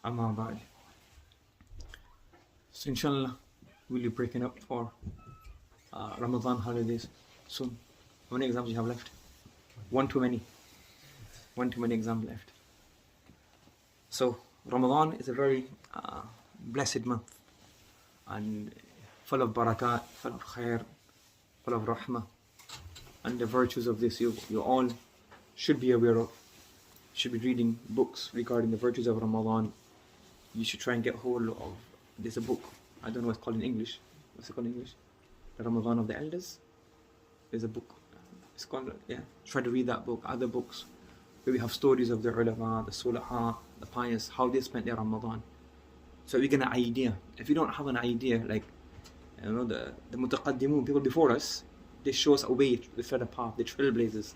Amma ba'd. So inshallah, we'll be breaking up for Ramadan holidays soon. How many exams do you have left? One too many. One too many exams left. So Ramadan is a very blessed month and full of barakat, full of khair, full of rahmah. And the virtues of this you all should be aware of. You should be reading books regarding the virtues of Ramadan. You should try and get hold of, there's a book, I don't know what it's called in English. What's it called in English? The Ramadan of the Elders. There's a book. It's called, try to read that book. Other books where we have stories of the ulama, the sulaha, the pious, how they spent their Ramadan. So we get an idea. If you don't have an idea, like, the mutaqaddimun, people before us, they show us a way, they tread a path, the trailblazers.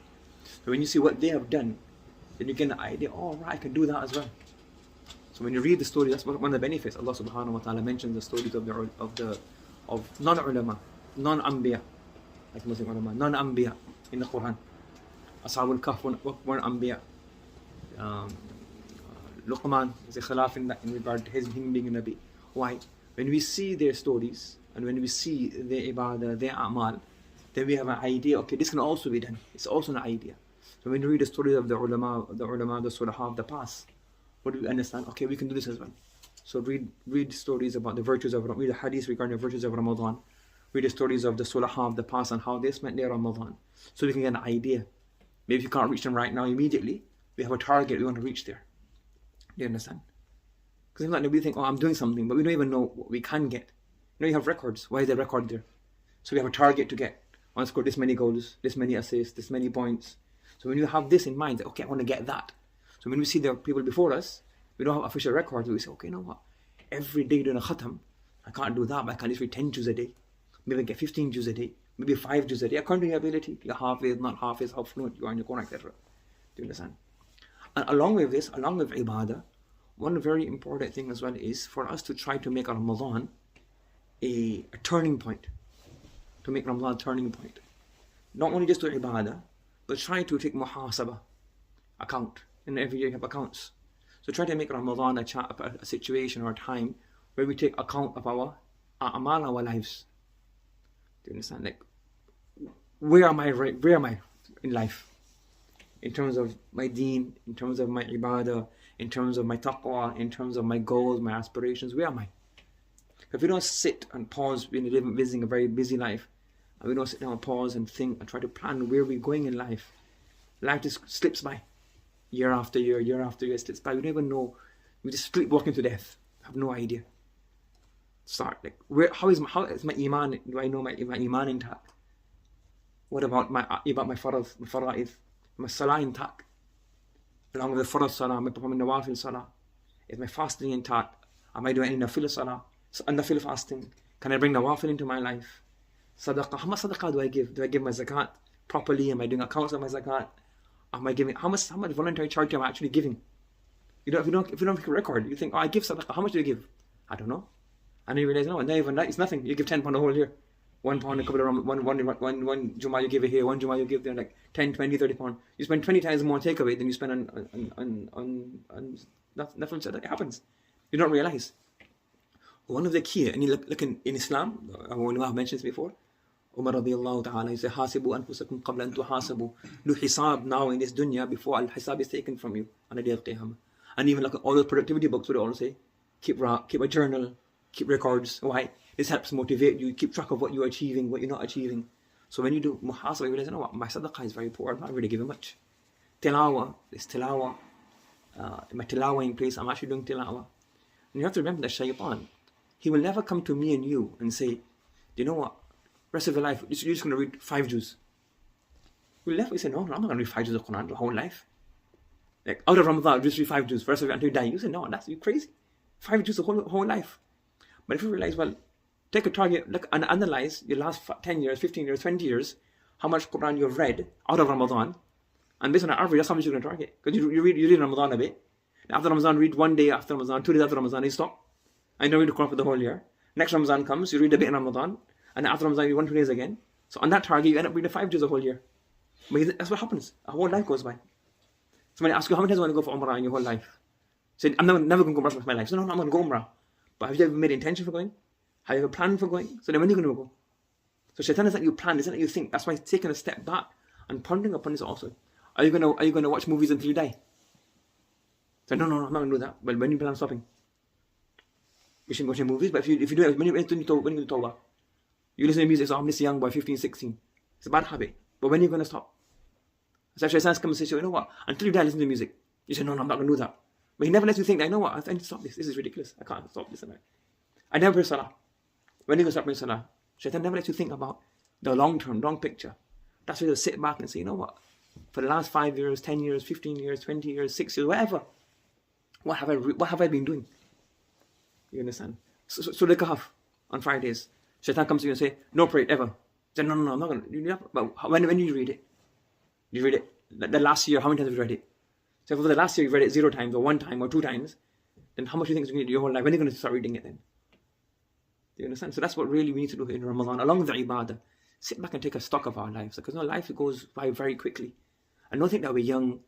So when you see what they have done, then you get an idea, oh right, I can do that as well. So when you read the story, that's one of the benefits. Allah subhanahu wa ta'ala mentions the stories of non-ulama, non-anbiya, like Muslim ulama, non-anbiya in the Quran. Ashabul Kahf weren't anbiya. Luqman is a khilaf in regard to him being a Nabi. Why? When we see their stories and when we see their ibadah, their a'mal, then we have an idea, okay, this can also be done. It's also an idea. So when you read the stories of the ulama, the sulaha of the past, what do we understand? Okay, we can do this as well. So read stories about the virtues of Ramadan, read the hadith regarding the virtues of Ramadan, read the stories of the sulaha of the past and how they spent their Ramadan. So we can get an idea. Maybe if you can't reach them right now immediately, we have a target, we want to reach there. Do you understand? Because if not, we think, oh, I'm doing something, but we don't even know what we can get. You have records. Why is the record there? So we have a target to get. I want to score this many goals, this many assists, this many points. So when you have this in mind, okay, I want to get that. So when we see the people before us, we don't have official records, we say, okay, you know what? Every day doing a khatam, I can't do that, but I can at least read 10 juz a day. Maybe I get 15 juz a day. Maybe 5 juz a day, according to your ability. You're hafiz, not hafiz, how fluent you are in your Quran, etc. Do you understand? And along with this, along with ibadah, one very important thing as well is for us to try to make Ramadan a turning point. To make Ramadan a turning point. Not only just to ibadah, but try to take muhasabah, account. And every year you have accounts. So try to make Ramadan a situation or a time where we take account of our a'mal, our lives. Do you understand? Like, where am I in life? In terms of my deen, in terms of my ibadah, in terms of my taqwa, in terms of my goals, my aspirations, where am I? If we don't sit and pause when we're living a very busy life, and we don't sit down and pause and think and try to plan where we're going in life, life just slips by. Year after year slips by. We don't even know. We just sleepwalking to death. Have no idea. Start like, how is my iman? Do I know my iman intact? What about my fara'id, my salah intact? Along with the farad salah, am I performing nawafil salah? Is my fasting intact? Am I doing any nafil salah? Nafil fasting? Can I bring nawafil into my life? Sadaqah. How much sadaqah do I give? Do I give my zakat properly? Am I doing accounts of my zakat? Am I giving how much voluntary charity am I actually giving? If you don't make a record, you think, oh, I give sadaqah. How much do you give? I don't know. And then you realize, no, it's nothing. You give £10 a whole year. £1 a couple of one Jummah you give it here, one Jummah you give there, like 10, 20, 30 pounds. You spend 20 times more takeaway than you spend on nothing. That happens. You don't realize. One of the key, and you look in Islam, I've mentioned this before. Umar radiallahu ta'ala, he said, Hasibu anfusakum qabla an tuhasabu. Do hisab now in this dunya before al-hisab is taken from you on the day of Qiyamah. And even look at all those productivity books, what they all say. Keep a journal, keep records. Why? This helps motivate you, keep track of what you're achieving, what you're not achieving. So when you do muhasabah, you realize, you know what, my sadaqah is very poor, I'm not really giving much. Tilawah, this tilawah, my tilawah place, I'm actually doing tilawah. And you have to remember that shaitan, he will never come to me and you and say, do you know what, rest of your life, you're just going to read 5 juz. We'll never say, no, I'm not going to read 5 juz of Quran the whole life. Like, out of Ramadan, just read 5 juz, rest of it until you die. You say, no, that's you crazy. 5 juz the whole life. But if you realize, well, take a target, look and analyze your last 10 years, 15 years, 20 years, how much Quran you've read out of Ramadan, and based on an average, that's how much you're going to target. Because you read Ramadan a bit. After Ramadan, read 1 day after Ramadan, 2 days after Ramadan, you stop. And you don't read the Quran for the whole year. Next Ramadan comes, you read a bit in Ramadan, and after Ramadan, you read 1-2 days again. So on that target, you end up reading 5 juz a whole year. But that's what happens. A whole life goes by. Somebody asks you, how many times you want to go for Umrah in your whole life? Said, I'm never going to go Umrah for my life. So no, I'm going to go Umrah. But have you ever made intention for going? Have you ever planned for going? So then when are you going to go? So shaitan is that you plan, isn't that you think. That's why it's taking a step back and pondering upon this also. Are you going to watch movies until you die? So no, I'm not going to do that. Well, when you plan on stopping? You shouldn't go to movies, but if you do it, when you do tawbah, you listen to music, so I'm this young boy, 15, 16. It's a bad habit. But when are you going to stop? So if shaitan comes and says, you know what, until you die, listen to music. You say, no, I'm not going to do that. But he never lets you think, you know what, I need to stop this. This is ridiculous. I can't stop this. I never pray salah. When are you going to stop praying salah? Shaitan never lets you think about the long term, long picture. That's why you sit back and say, you know what, for the last 5 years, 10 years, 15 years, 20 years, 6 years, whatever, what have I been doing? You understand? So the kahf on Fridays, shaitan comes to you and say, no pray ever. Say, no, I'm not going to. But when did you read it? You read it the last year. How many times have you read it? So if for the last year you've read it 0 times or 1 time or 2 times, then how much do you think is going to do your whole life? When are you going to start reading it then? Do you understand? So that's what really we need to do in Ramadan, along with the ibadah. Sit back and take a stock of our lives, because life goes by very quickly. And don't think that we're young.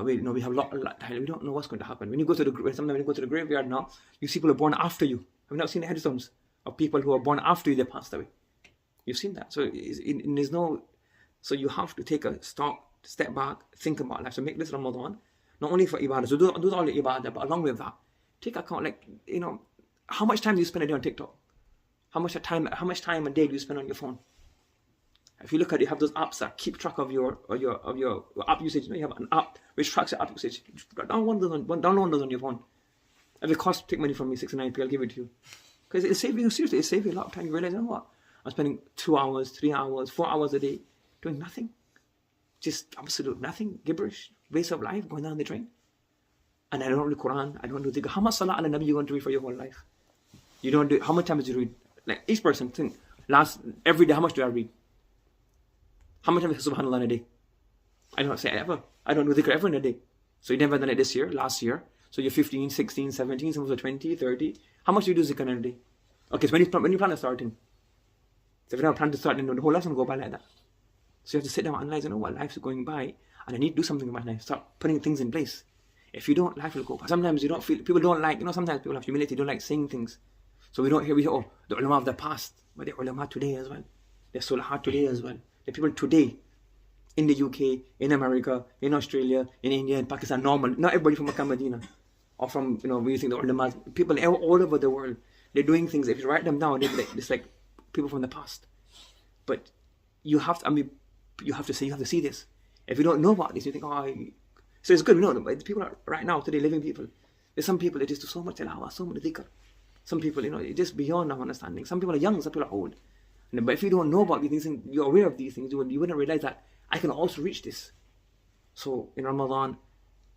We have a lot of time. We don't know what's going to happen. When you go to the graveyard now, you see people who are born after you. Have you not seen the headstones of people who are born after you, they passed away? You've seen that. So so you have to take a stock, step back, think about life. So make this Ramadan not only for ibadah. So do all the ibadah, but along with that, take account, how much time do you spend a day on TikTok? How much time a day do you spend on your phone? If you look at it, you have those apps that keep track of your app usage. You have an app which tracks your app usage. Download those on your phone. If it costs, take money from me, 69p, I'll give it to you. Because it'll save you a lot of time. You realize, you know what? I'm spending 2 hours, 3 hours, 4 hours a day doing nothing. Just absolute nothing, gibberish, waste of life, going down the drain. And I don't read Quran, I don't do dhikr. How much salah ala nabi you want to read for your whole life? You don't do. How much time did you read? Like each person think, every day, how much do I read? How much time is subhanallah in a day? I don't say ever. I don't do dhikr ever in a day. So you never done it this year, last year. So you're 15, 16, 17, some of us are 20, 30. How much do you do zikr in a day? Okay, so when you plan on starting? So if you don't plan to start, then the whole life will go by like that. So you have to sit down and analyze, what life is going by, and I need to do something in my life. Start putting things in place. If you don't, life will go by. Sometimes you don't feel, people don't like, sometimes people have humility, don't like saying things. So we hear, the ulama of the past, but the ulama today as well. The sulahat today as well. The people today, in the UK, in America, in Australia, in India, in Pakistan, normal. Not everybody from Makkah, Medina. Or from, we think the ulama, people all over the world, they're doing things. If you write them down, it's like people from the past. But you have to see this. If you don't know about this, you think, so it's good. But people are right now today living people. There's some people that just do so much tilawah, so much dhikr. Some people, it's just beyond our understanding. Some people are young, some people are old. But if you don't know about these things, you're aware of these things, you wouldn't realize that I can also reach this. So in Ramadan,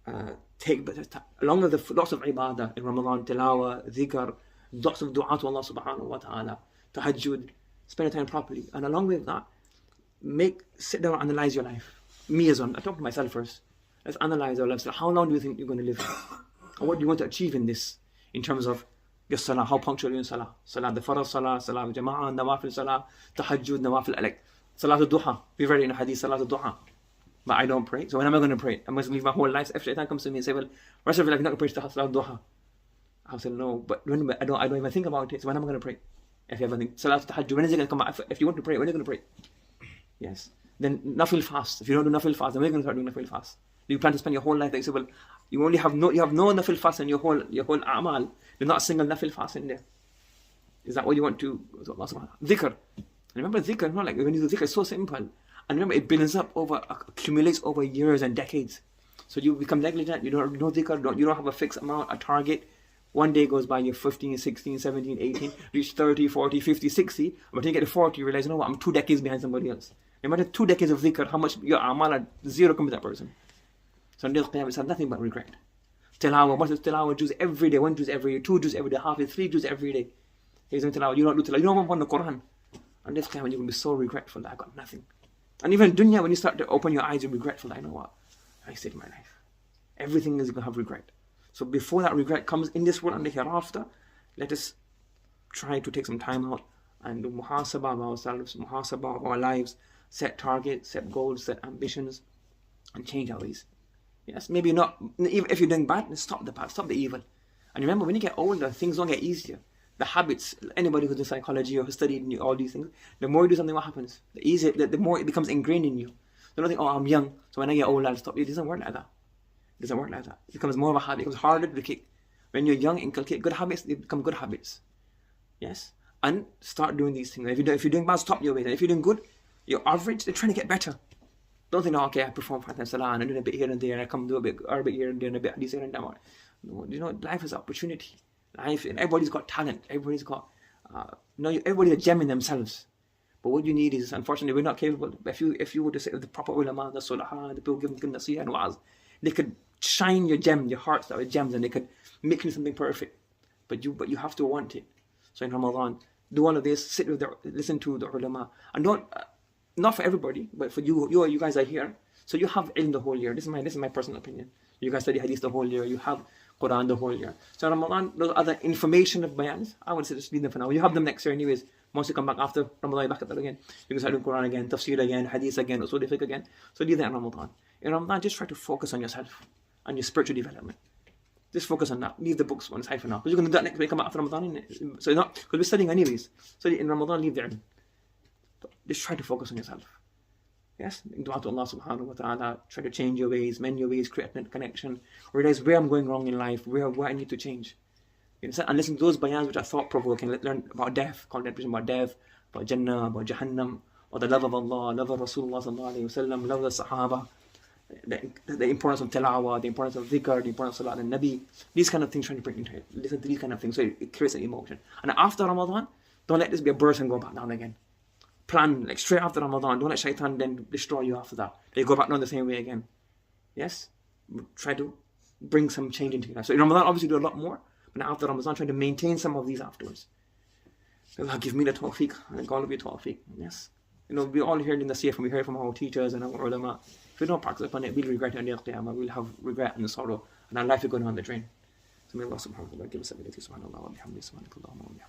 along with lots of ibadah in Ramadan, tilawah, dhikr, lots of dua to Allah subhanahu wa ta'ala, tahajjud, spend your time properly. And along with that, sit down and analyze your life. Me as well, I talk to myself first. Let's analyze our lives. So how long do you think you're going to live? And what do you want to achieve in this? In terms of your salah, how punctual are you in salah? Salah, the farad salah, salah jama'ah, nawafil salah, tahajjud, nawafil, like salah al-duha. We've read in a hadith, salah al-duha. But I don't pray. So when am I going to pray? I must live my whole life. If shaitan comes to me and say, well, rest of your life you're not going to pray salah al-duha. I'll say, no, but I don't even think about it. So when am I going to pray? If you ever think, salah al-tahajjud, when is it going to come out? If you want to pray, when are you going to pray? Yes. Then nafil fast. If you don't do nafil fast, then when are you going to start doing nafil fast? Do you plan to spend your whole life? They say, well, you have no nafil fast in your whole a'mal. There's not a single nafil fast in there. Is that what you want to? Dhikr. And remember dhikr, like when you do dhikr, it's so simple. And remember, it builds up accumulates over years and decades. So you become negligent. You don't know dhikr. You don't have a fixed amount, a target. One day goes by, you're 15, 16, 17, 18, reach 30, 40, 50, 60. But when you get to 40, you realize, I'm 2 decades behind somebody else. No matter 2 decades of dhikr, how much your amal are zero compared to that person. So on the Al-Qalam, it's nothing but regret. Tilawah, what is tilawah? Juz every day, 1 juz every day, 2 juz every day, half, 3 juz every day. He's doing tilawah, you don't do tilawah, you don't want the Quran. On the Al-Qalam, you're going to be so regretful that I got nothing. And even dunya, when you start to open your eyes, you're regretful that, I saved my life. Everything is going to have regret. So before that regret comes in this world and the hereafter, let us try to take some time out and do muhasabah of ourselves, muhasabah of our lives, set targets, set goals, set ambitions, and change our ways. Yes, maybe not, even if you're doing bad, stop the bad, stop the evil. And remember, when you get older, things don't get easier. The habits, anybody who's in psychology or who studied all these things, the more you do something, what happens? The easier, the more it becomes ingrained in you. So don't think, oh, I'm young, so when I get old, I'll stop. It doesn't work like that. It doesn't work like that. It becomes more of a habit. It becomes harder to kick. When you're young, inculcate good habits, they become good habits. Yes? And start doing these things. If you're doing bad, stop your ways. And if you're doing good, you're average, they're trying to get better. Don't think, oh, okay, I perform 5 times salah and I do a bit here and there, and I come do a bit Arabic here and there and a bit hadith here and there. No, you know, life is opportunity. Life, and everybody's got talent. Everybody's got, everybody's a gem in themselves. But what you need is, unfortunately, we're not capable. If you were to say the proper ulama, the sulahah, the people giving nasihah and wa'az, they could shine your gem, your hearts that were gems, and they could make you something perfect. But you have to want it. So in Ramadan, do all of this, listen to the ulama, and don't. Not for everybody, but for you guys are here. So you have ilm the whole year. This is my personal opinion. You guys study hadith the whole year. You have Quran the whole year. So Ramadan, those other information of bayans, I would say just leave them for now. You have them next year anyways. Once you come back after Ramadan, you're back at that again. You can start doing Quran again, tafsir again, hadith again, usul fiqh again. So leave that in Ramadan. In Ramadan, just try to focus on yourself and your spiritual development. Just focus on that. Leave the books on the side for now. Because you're going to do that next week, come back after Ramadan, innit? So not, because we're studying anyways. So in Ramadan, leave the ilm. Just try to focus on yourself. Yes, dua to Allah subhanahu wa ta'ala, try to change your ways, mend your ways, create a connection, realize where I'm going wrong in life, where I need to change. You understand? And listen to those bayans which are thought provoking. Learn about death, contemplation about death, about Jannah, about Jahannam, or the love of Allah, love of Rasulullah sallallahu alayhi wa sallam, love of the Sahaba, the importance of tilawah, the importance of dhikr, the importance of salat and Nabi. These kind of things trying to bring into it. Listen to these kind of things so it creates an emotion. And after Ramadan, don't let this be a burst and go back down again. Plan like straight after Ramadan. Don't let shaitan then destroy you after that. They go back down the same way again. Yes? Try to bring some change into your life. So in Ramadan, obviously do a lot more. But after Ramadan, try to maintain some of these afterwards. Allah give me the tawfiq and all of you tawfiq. Yes? You know, we all hear in the seerah, we hear from our teachers and our ulama. If we don't practice upon it, we'll regret it on the Qiyamah. We'll have regret and sorrow. And our life will go down the drain. So may Allah subhanahu wa ta'ala give us ability. Subhanallah wa bihamdihi. Subhanakallah wa bihamdihi.